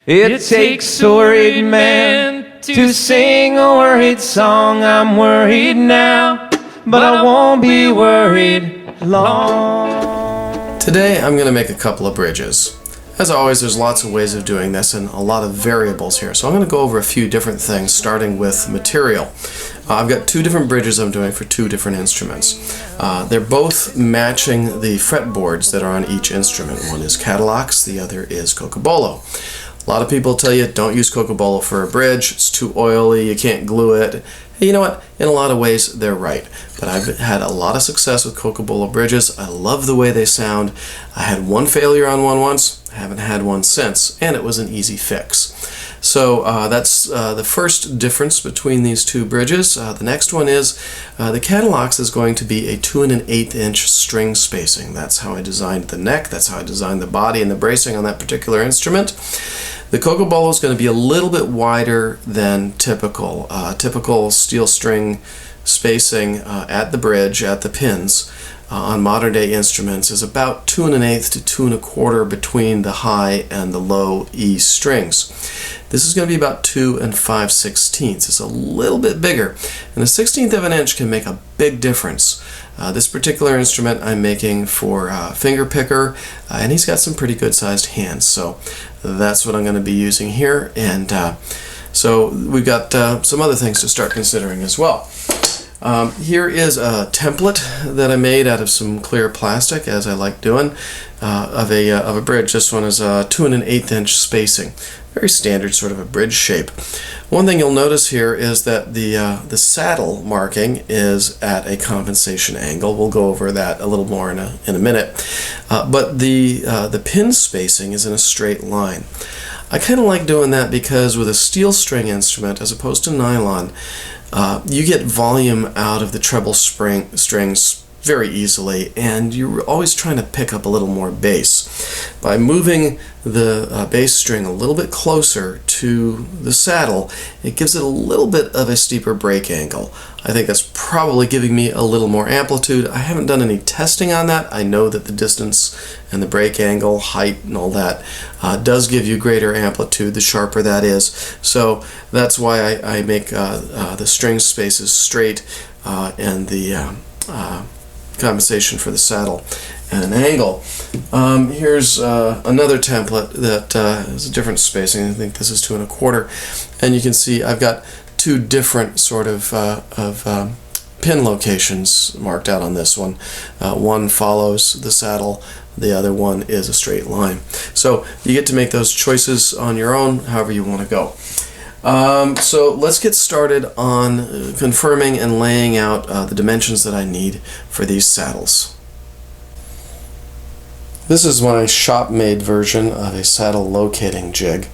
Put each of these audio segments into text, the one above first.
It takes a worried man to sing a worried song. I'm worried now, but I won't be worried long. Today I'm going to make a couple of bridges. As always, there's lots of ways of doing this and a lot of variables here. So I'm going to go over a few different things, starting with material. I've got two different bridges I'm doing for two different instruments. They're both matching the fretboards that are on each instrument. One is Cadillac's, the other is Cocobolo. A lot of people tell you don't use Cocobolo for a bridge, it's too oily, you can't glue it. Hey, you know what? In a lot of ways they're right. But I've had a lot of success with Cocobolo bridges. I love the way they sound. I had one failure on one once, I haven't had one since, and it was an easy fix. So that's the first difference between these two bridges. The next one is the Cadillac's is going to be a 2 1/8 inch string spacing. That's how I designed the neck, that's how I designed the body and the bracing on that particular instrument. The Cocobolo is going to be a little bit wider than typical. Typical steel string spacing at the bridge, at the pins, on modern day instruments is about 2 1/8 to 2 1/4 between the high and the low E strings. This is going to be about 2 5/16. It's a little bit bigger, and a 1/16 of an inch can make a big difference. This particular instrument I'm making for finger picker, and he's got some pretty good sized hands, so that's what I'm going to be using here. And so we've got some other things to start considering as well. Here is a template that I made out of some clear plastic, as I like doing, of a bridge. This one is a 2 1/8 inch spacing. Very standard sort of a bridge shape. One thing you'll notice here is that the saddle marking is at a compensation angle. We'll go over that a little more in a minute. But the pin spacing is in a straight line. I kind of like doing that because with a steel string instrument, as opposed to nylon, you get volume out of the treble strings very easily, and you're always trying to pick up a little more bass. By moving the bass string a little bit closer to the saddle, it gives it a little bit of a steeper break angle. I think that's probably giving me a little more amplitude. I haven't done any testing on that. I know that the distance and the break angle, height, and all that does give you greater amplitude the sharper that is. So that's why I make the string spaces straight and the compensation for the saddle at an angle. Here's another template that is a different spacing. I think this is 2 1/4, and you can see I've got two different sort of pin locations marked out on this one. One follows the saddle, the other one is a straight line. So you get to make those choices on your own, however you want to go. So let's get started on confirming and laying out the dimensions that I need for these saddles. This is my shop-made version of a saddle locating jig.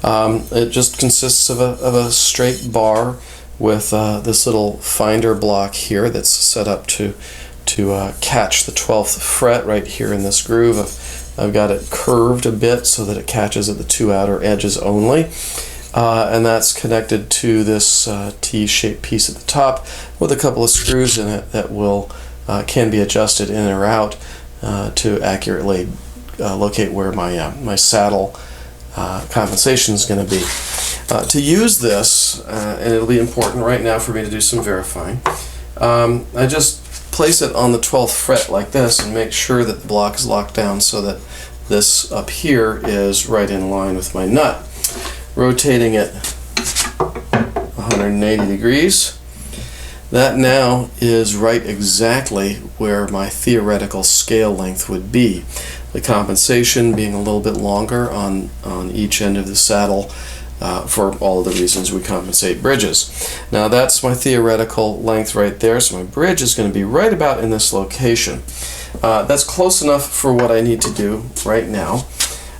It just consists of a straight bar with this little finder block here that's set up to catch the 12th fret right here in this groove. I've got it curved a bit so that it catches at the two outer edges only. And that's connected to this T-shaped piece at the top with a couple of screws in it that can be adjusted in or out to accurately locate where my saddle compensation is going to be. To use this, and it'll be important right now for me to do some verifying, I just place it on the 12th fret like this and make sure that the block is locked down so that this up here is right in line with my nut. Rotating it 180 degrees. That now is right exactly where my theoretical scale length would be. The compensation being a little bit longer on each end of the saddle for all of the reasons we compensate bridges. Now that's my theoretical length right there, so my bridge is going to be right about in this location. That's close enough for what I need to do right now.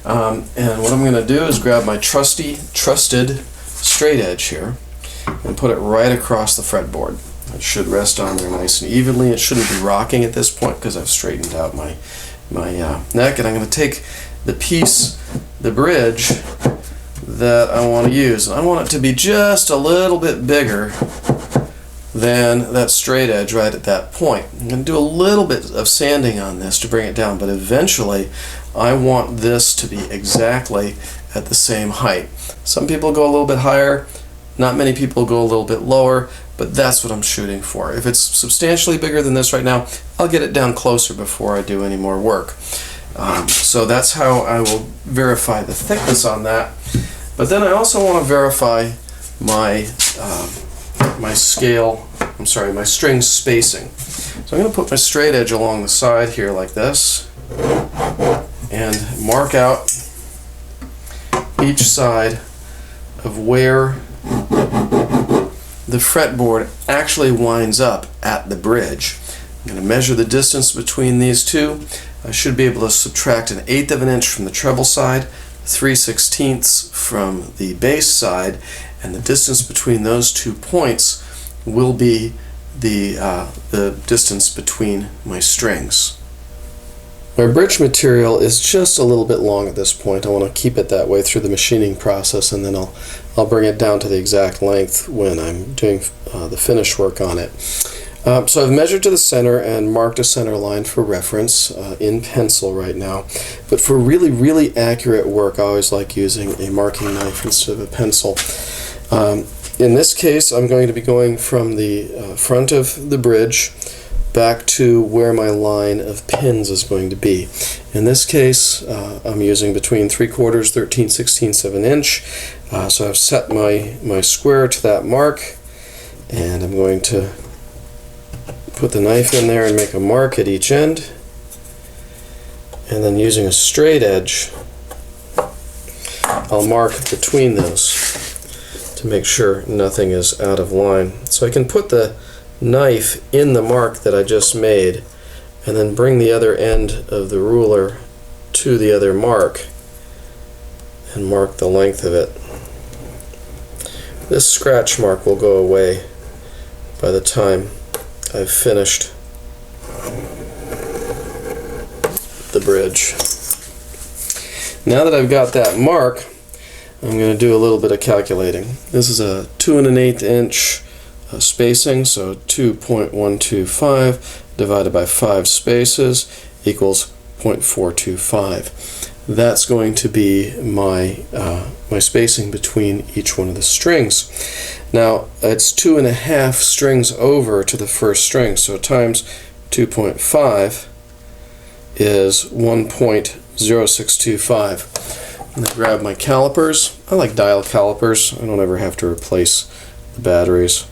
And what I'm going to do is grab my trusted straight edge here and put it right across the fretboard. It should rest on there nice and evenly. It shouldn't be rocking at this point because I've straightened out my neck. And I'm going to take the bridge that I want to use. And I want it to be just a little bit bigger than that straight edge right at that point. I'm going to do a little bit of sanding on this to bring it down, but eventually I want this to be exactly at the same height. Some people go a little bit higher, not many people go a little bit lower, but that's what I'm shooting for. If it's substantially bigger than this right now, I'll get it down closer before I do any more work. So that's how I will verify the thickness on that. But then I also want to verify my my string spacing. So I'm going to put my straight edge along the side here like this and mark out each side of where the fretboard actually winds up at the bridge. I'm going to measure the distance between these two. I should be able to subtract 1/8 of an inch from the treble side, 3/16 from the bass side, and the distance between those 2 points will be the distance between my strings. My bridge material is just a little bit long at this point. I want to keep it that way through the machining process, and then I'll bring it down to the exact length when I'm doing the finish work on it. So I've measured to the center and marked a center line for reference in pencil right now. But for really accurate work, I always like using a marking knife instead of a pencil. In this case, I'm going to be going from the front of the bridge back to where my line of pins is going to be. In this case, I'm using between 3/4, 13/16 of an inch. So I've set my square to that mark, and I'm going to put the knife in there and make a mark at each end, and then using a straight edge I'll mark between those to make sure nothing is out of line. So I can put the knife in the mark that I just made and then bring the other end of the ruler to the other mark and mark the length of it. This scratch mark will go away by the time I've finished the bridge. Now that I've got that mark, I'm going to do a little bit of calculating. This is a 2 1/8 inch spacing, so 2.125 divided by 5 spaces equals 0.425. That's going to be my my spacing between each one of the strings. Now it's 2.5 strings over to the first string, so times 2.5 is 1.0625. I'm going to grab my calipers. I like dial calipers. I don't ever have to replace the batteries.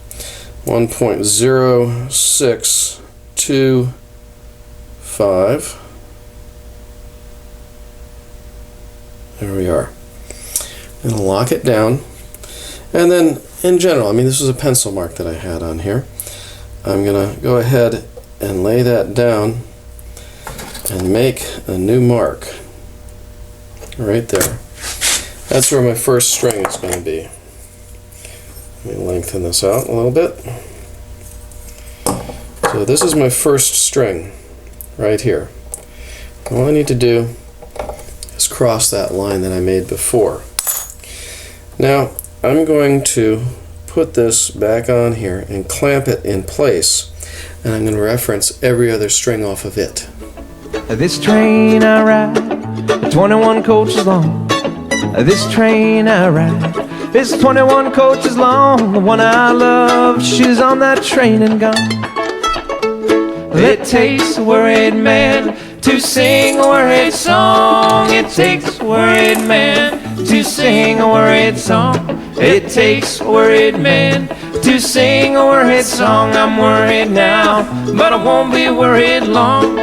1.0625. There we are. I'm going to lock it down. And then, in general, I mean, this is a pencil mark that I had on here. I'm going to go ahead and lay that down and make a new mark right there. That's where my first string is going to be. Let me lengthen this out a little bit. So this is my first string right here. All I need to do is cross that line that I made before. Now I'm going to put this back on here and clamp it in place, and I'm going to reference every other string off of it. This train I ride, 21 coaches long. This train I ride, it's 21 coaches long. The one I love, she's on that train and gone. It takes a worried man to sing a worried song. It takes a worried man to sing a worried song. It takes a worried man to sing a worried song. I'm worried now, but I won't be worried long.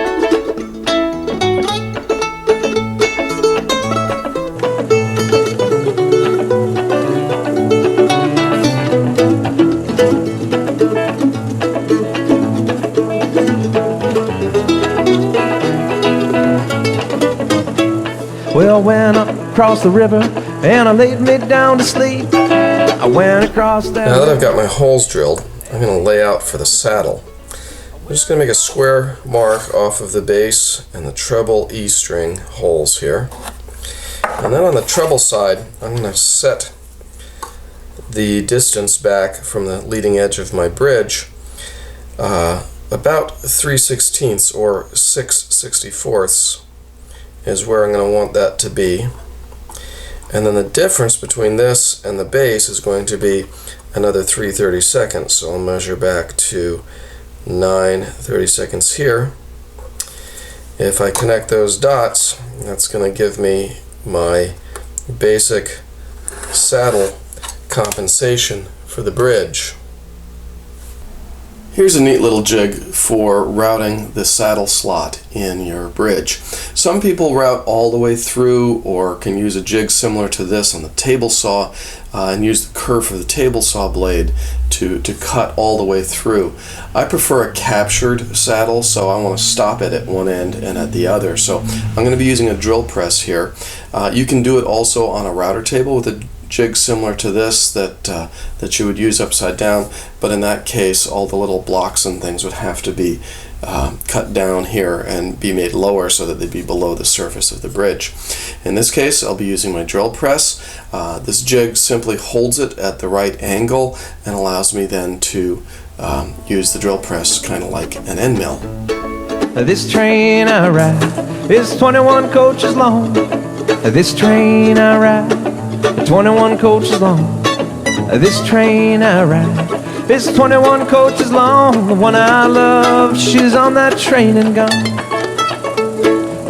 Well, I went across the river and I laid me down to sleep. I went across that. Now that I've got my holes drilled, I'm going to lay out for the saddle. I'm just going to make a square mark off of the bass and the treble E string holes here. And then on the treble side, I'm going to set the distance back from the leading edge of my bridge about 3/16 or 6/64 is where I'm going to want that to be. And then the difference between this and the bass is going to be another 3/32. So I'll measure back to 9/32 here. If I connect those dots, that's going to give me my basic saddle compensation for the bridge. Here's a neat little jig for routing the saddle slot in your bridge. Some people route all the way through, or can use a jig similar to this on the table saw and use the curve of the table saw blade to cut all the way through. I prefer a captured saddle, so I want to stop it at one end and at the other. So I'm going to be using a drill press here. You can do it also on a router table with a jig similar to this that you would use upside down, but in that case all the little blocks and things would have to be cut down here and be made lower so that they'd be below the surface of the bridge. In this case I'll be using my drill press. This jig simply holds it at the right angle and allows me then to use the drill press kind of like an end mill. This train I ride is 21 coaches long. This train I ride 21 coaches long. This train I ride is 21 coaches long. The one I love, she's on that train and gone.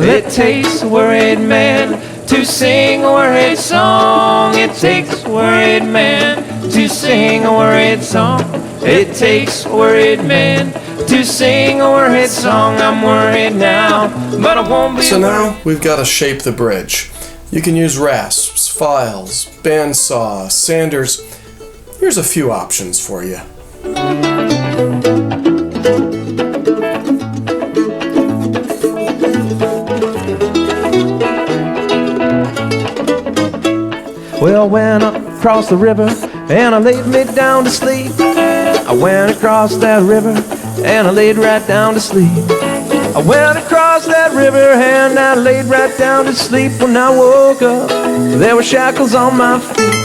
It takes a worried man to sing a worried song. It takes a worried man to sing a worried song. It takes a worried man to sing a worried song. I'm worried now, but I won't be. So now we've got to shape the bridge. You can use rasps, files, bandsaw, sanders. Here's a few options for you. Well, I went across the river and I laid me down to sleep. I went across that river and I laid right down to sleep. I went across that river and I laid right down to sleep. When I woke up, there were shackles on my feet.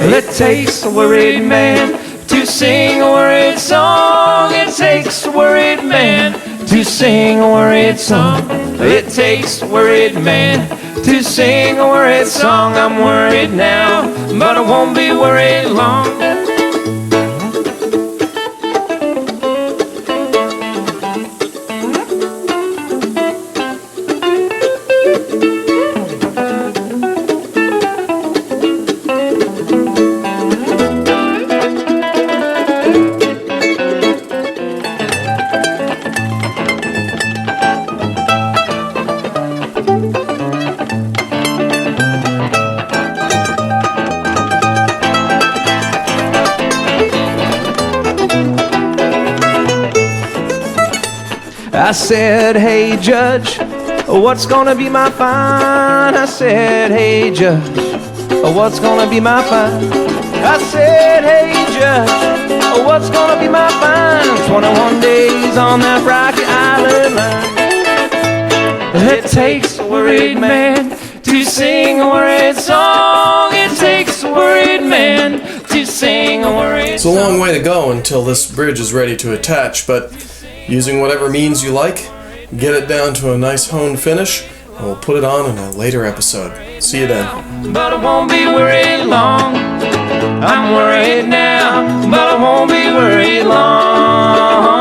It takes a worried man to sing a worried song. It takes a worried man to sing a worried song. It takes a worried man to sing a worried song. I'm worried now, but I won't be worried long. I said, hey judge, what's gonna be my fine? I said, hey judge, what's gonna be my fine? I said, hey judge, what's gonna be my fine? 21 days on that rocky island line. It takes a worried man to sing a worried song. It takes a worried man to sing a worried song. It's a long way to go until this bridge is ready to attach, but using whatever means you like, get it down to a nice honed finish, and we'll put it on in a later episode. See you then. But I won't be worried long. I'm worried now, but I won't be worried long.